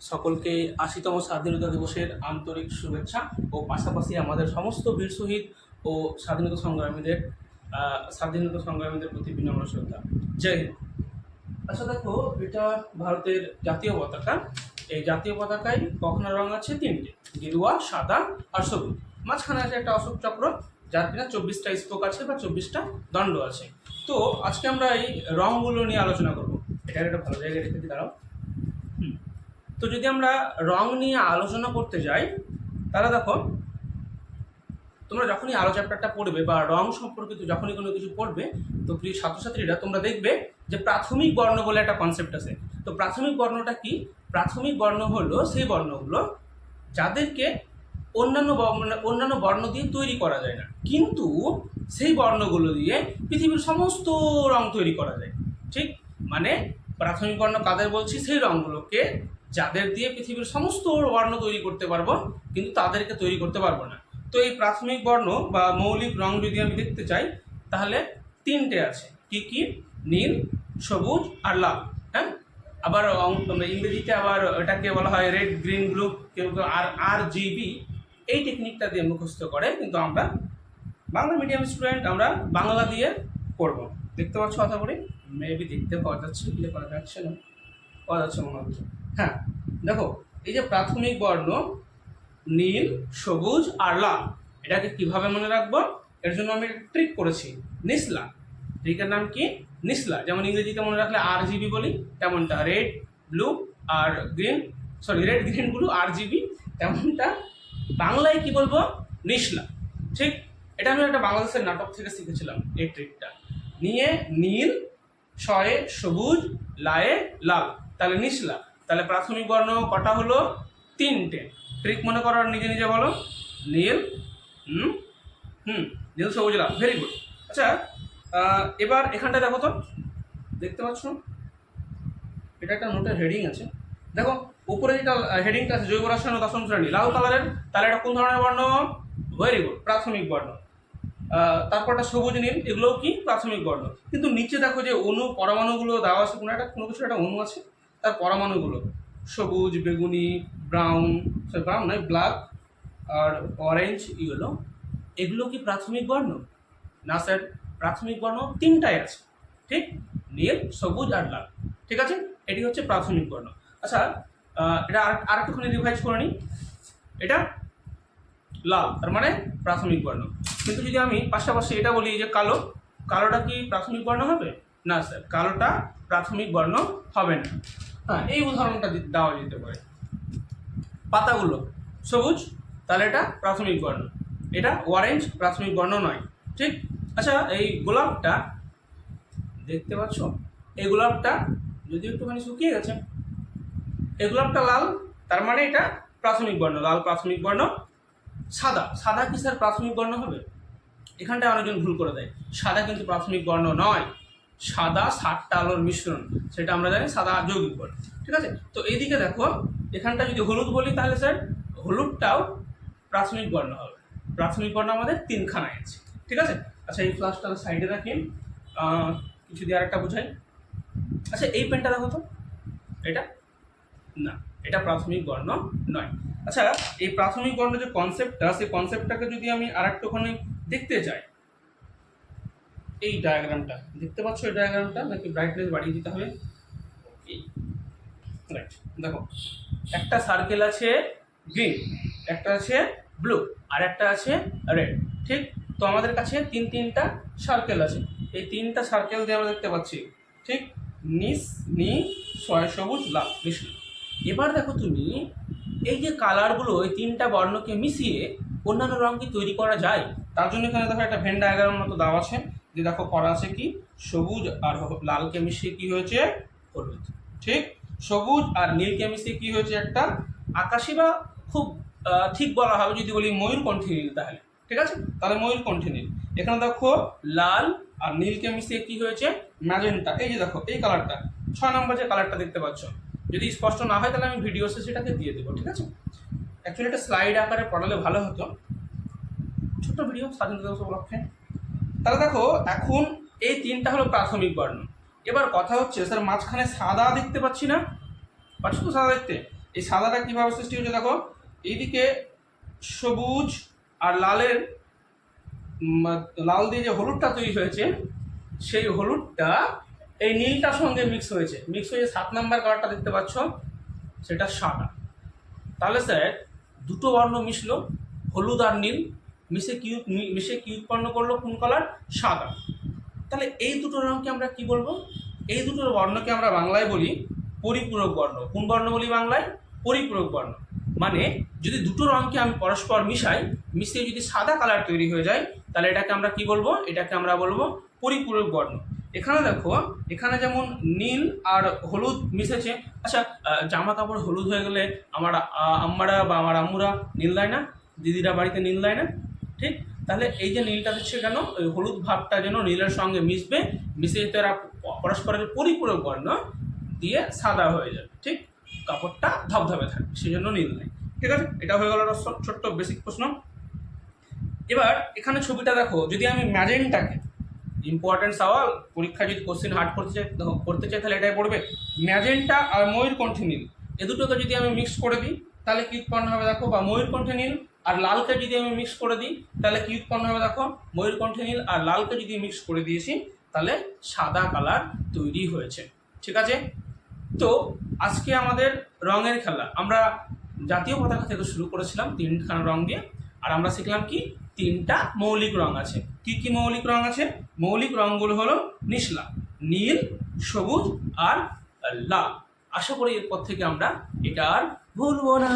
সকলকে ৮০তম স্বাধীনতা দিবসের আন্তরিক শুভেচ্ছা ও পাশাপাশি আমাদের সমস্ত বীর শহীদ ও স্বাধীনতা সংগ্রামীদের প্রতি বিনম্র শ্রদ্ধা। জয় হিন্দ। আচ্ছা দেখো, এটা ভারতের জাতীয় পতাকা। এই জাতীয় পতাকায় কখনো রং আছে তিনটে, গেরুয়া, সাদা আর সবুজ। মাঝখানে আছে একটা অশোক চক্র, যার কিনা 24টা স্পোক আছে বা 24টা দণ্ড আছে। তো আজকে আমরা এই রঙগুলো নিয়ে আলোচনা করবো। এটা একটা ভালো জায়গায় রেখে দিই, দাঁড়াও। তো যদি আমরা রং নিয়ে আলোচনা করতে যাই, তাহলে দেখো, তোমরা যখনই আলো চ্যাপ্টারটা পড়বে বা রং সম্পর্কিত যখনই কোনো কিছু পড়বে, তো প্রিয় ছাত্রছাত্রীরা তোমরা দেখবে যে প্রাথমিক বর্ণ বলে একটা কনসেপ্ট আছে। তো প্রাথমিক বর্ণটা কি? প্রাথমিক বর্ণ হলো সেই বর্ণগুলো যাদেরকে অন্যান্য বর্ণ দিয়ে তৈরি করা যায় না, কিন্তু সেই বর্ণগুলো দিয়ে পৃথিবীর সমস্ত রং তৈরি করা যায়। ঠিক, মানে প্রাথমিক বর্ণ কাদের বলছি? সেই রঙগুলোকে যাদের দিয়ে পৃথিবীর সমস্ত বর্ণ তৈরি করতে পারবো, কিন্তু তাদেরকে তৈরি করতে পারবো না। তো এই প্রাথমিক বর্ণ বা মৌলিক রং যদি আমি দেখতে চাই, তাহলে তিনটে আছে। কি কি? নীল, সবুজ আর লাল। হ্যাঁ, আবার ইংরেজিতে আবার এটাকে বলা হয় রেড, গ্রিন, ব্লু, কেউ কেউ RGB। এই টেকনিকটা দিয়ে মুখস্থ করে, কিন্তু আমরা বাংলা মিডিয়াম স্টুডেন্ট, আমরা বাংলা দিয়ে পড়বো। দেখতে পাচ্ছ কথা বলি? মেবি দেখতে পাওয়া যাচ্ছে, কি করা যাচ্ছে না, পাওয়া যাচ্ছে মনে হচ্ছে। হ্যাঁ, দেখো, এই যে প্রাথমিক বর্ণ নীল, সবুজ আর লাল, এটাকে কিভাবে মনে রাখবো? এর জন্য আমি ট্রিক করেছি, নিসলা। ট্রিকের নাম কি? নিসলা। যেমন ইংরেজিতে মনে রাখলে RGB বলি, তেমনটা রেড, ব্লু আর green, red, green, blue, RGB, তেমনটা বাংলায় কি বলবো? নিসলা। ঠিক, এটা আমি একটা বাংলাদেশের নাটক থেকে শিখেছিলাম এই ট্রিকটা। নিয়ে নীল, শয়ে সবুজ, লায়ে লাল, তাহলে নিসলা। তাহলে প্রাথমিক বর্ণ কটা হলো? তিনটে। ট্রিক মনে করার নিজে নিজে বলো। নীল, নীল, সবুজ, লাল। Very good. আচ্ছা, এবার এখানটা দেখো তো, দেখতে পাচ্ছ এটা একটা নোটের হেডিং আছে। দেখো উপরে যেটা হেডিংটা আছে, জৈব রসায়ন ও দশম শ্রেণী, লাল কালারের, তাহলে এটা কোন ধরনের বর্ণ? ভেরি গুড, প্রাথমিক বর্ণ। তারপরটা সবুজ, নীল, এগুলোও কি? প্রাথমিক বর্ণ। কিন্তু নিচে দেখো যে পরমাণুগুলো দেওয়া আছে, কোনো কিছু একটা অণু আছে, তার পরমাণুগুলো সবুজ, বেগুনি, ব্রাউন নয়, ব্ল্যাক আর অরেঞ্জ, ইয়েলো, এগুলো কি প্রাথমিক বর্ণ? না স্যার, প্রাথমিক বর্ণ তিনটাই আছে। ঠিক, নীল, সবুজ আর লাল। ঠিক আছে, এটি হচ্ছে প্রাথমিক বর্ণ। আচ্ছা, এটা আরেকটুখানি রিভাইজ করে নিই। এটা লাল, তার মানে প্রাথমিক বর্ণ। কিন্তু যদি আমি পাশাপাশি এটা বলি যে কালো, কালোটা কি প্রাথমিক বর্ণ হবে? না স্যার, কালোটা প্রাথমিক বর্ণ হবে না। হ্যাঁ, এই উদাহরণটা দেওয়া যেতে পারে। পাতাগুলো সবুজ, তাহলে এটা প্রাথমিক বর্ণ। এটা অরেঞ্জ, প্রাথমিক বর্ণ নয়। ঠিক। আচ্ছা, এই গোলাপটা দেখতে পাচ্ছ, এই গোলাপটা যদি একটুখানি শুকিয়ে গেছে, এই গোলাপটা লাল, তার মানে এটা প্রাথমিক বর্ণ, লাল প্রাথমিক বর্ণ। সাদা, সাদা কি স্যার প্রাথমিক বর্ণ হবে? এখানটায় অনেকজন ভুল করে দেয়, সাদা কিন্তু প্রাথমিক বর্ণ নয়। সাদা 7টা আলোর মিশ্রণ, সেটা আমরা জানি সাদা যৌগিক বর্ণ। ঠিক আছে, তো এইদিকে দেখো, এখানটা যদি হলুদ বলি, তাহলে স্যার হলুদটাও প্রাথমিক বর্ণ হবে। প্রাথমিক বর্ণ আমাদের তিনখানায় আছে। ঠিক আছে। আচ্ছা, এই ফ্লাসটা সাইডে রাখি, কিছু দিয়ে আরেকটা বোঝাই। আচ্ছা, এই পেনটা দেখো তো, এটা না, এটা প্রাথমিক বর্ণ নয়। আচ্ছা, এই প্রাথমিক বর্ণ যে কনসেপ্টটা, সেই কনসেপ্টটাকে যদি আমি আরেকটুখানি দেখতে চাই, এই ডায়াগ্রামটা দেখতে পাচ্ছ, এই ডায়াগ্রামটা নাকি ব্রাইটনেস বাড়িয়ে দিতে হবে? ওকে, রাইট। দেখো, একটা সার্কেল আছে গ্রিন, একটা আছে ব্লু, আর একটা আছে রেড। ঠিক, তো আমাদের কাছে তিনটা সার্কেল আছে। এই তিনটা সার্কেল দিয়ে আমরা দেখতে পাচ্ছি, ঠিক, সবুজ, লাল, কৃষ্ণ। এবার দেখো তুমি, এই যে কালারগুলো, এই তিনটা বর্ণকে মিশিয়ে অন্যান্য রং কি তৈরি করা যায়? তার জন্য এখানে দেখো একটা ভেন ডায়াগ্রাম মতো দেওয়া আছে, যে দেখো করা আছে কি, সবুজ আর লালকে মিশিয়ে কি হয়েছে? হলুদ। ঠিক, সবুজ আর নীলকে মিশিয়ে কি হয়েছে? একটা আকাশী, বা খুব ঠিক বলা হবে যদি বলি ময়ূরকণ্ঠী নীল। তাহলে ঠিক আছে, তাহলে ময়ূরকণ্ঠী নীল। এখানে দেখো লাল আর নীলকে মিশিয়ে কি হয়েছে? ম্যাজেন্টা। এই যে দেখো, এই কালারটা 6 নম্বর যে কালারটা দেখতে পাচ্ছ, যদি স্পষ্ট না হয় তাহলে আমি ভিডিওসে সেটাকে দিয়ে দেবো। ঠিক আছে, অ্যাকচুয়ালি এটা স্লাইড আকারে পড়ালে ভালো হতো, ছোট্ট ভিডিও স্বাধীনতা দিবস উপলক্ষে। তাহলে দেখো, এখন এই তিনটা হলো প্রাথমিক বর্ণ। এবার কথা হচ্ছে, স্যার মাঝখানে সাদা দেখতে পাচ্ছি না, পাচ্ছ তো সাদা দেখতে? এই সাদাটা কিভাবে সৃষ্টি হয়েছে দেখো, এইদিকে সবুজ আর লালের লাল দিয়ে যে হলুদটা তৈরি হয়েছে, সেই হলুদটা এই নীলটার সঙ্গে মিক্স হয়ে 7 নাম্বার কালারটা দেখতে পাচ্ছ, সেটা সাদা। তাহলে স্যার দুটো বর্ণ মিশলো, হলুদ আর নীল মিশে কি উৎপন্ন করলো, কোন কালার, সাদা। তাহলে এই দুটো রঙকে আমরা কি বলবো, এই দুটো বর্ণকে আমরা বাংলায় বলি পরিপূরক বর্ণ। কোন বর্ণ বলি বাংলায়, পরিপূরক বর্ণ। মানে যদি দুটো রঙকে আমি পরস্পর মিশিয়ে যদি সাদা কালার তৈরি হয়ে যায়, তাহলে এটাকে আমরা কি বলবো, এটাকে আমরা বলবো পরিপূরক বর্ণ। এখানে দেখো, এখানে যেমন নীল আর হলুদ মিশেছে। আচ্ছা, জামা কাপড় হলুদ হয়ে গেলে আমার আম্মারা বা আমার আম্মুরা নীল দেয় না, দিদিরা বাড়িতে নীল দেয় না, ঠিক? তাহলে এই যে নীলটা দিচ্ছে কেন, ওই হলুদ ভাবটা যেন নীলের সঙ্গে মিশে এরা পরস্পরের পরিপূরক বর্ণ দিয়ে সাদা হয়ে যাবে, ঠিক? কাপড়টা ধবধবে থাকবে, সেই জন্য নীল নেই। ঠিক আছে, এটা হয়ে গেল একটা ছোট্ট বেসিক প্রশ্ন। এবার এখানে ছবিটা দেখো, যদি আমি ম্যাজেন্টাকে, ইম্পর্টেন্ট সওয়াল, পরীক্ষা যদি কোশ্চেন হার্ড করতে চাই তাহলে এটাই পড়বে। ম্যাজেন্টা আর ময়ূরকণ্ঠী নীল, এ দুটোকে যদি আমি মিক্স করে দিই তাহলে কি উৎপন্ন হবে দেখো, বা ময়ূরকণ্ঠী নীল আর লালকে যদি আমি মিক্স করে দিই তাহলে কি উৎপন্ন হবে দেখো, ময়ূরকণ্ঠী নীল আর লালকে যদি মিক্স করে দিয়েছি তাহলে সাদা কালার তৈরি হয়েছে। ঠিক আছে, তো আজকে আমাদের রঙের খেলা, আমরা জাতীয় পতাকা থেকে শুরু করেছিলাম 3খানা রং দিয়ে, আর আমরা শিখলাম কি 3টা মৌলিক রং আছে। কি কি মৌলিক রং আছে? মৌলিক রঙগুলো হলো নিশলা, নীল, সবুজ আর লাল। আশা করি এরপর থেকে আমরা এটা আর ভুলবো না।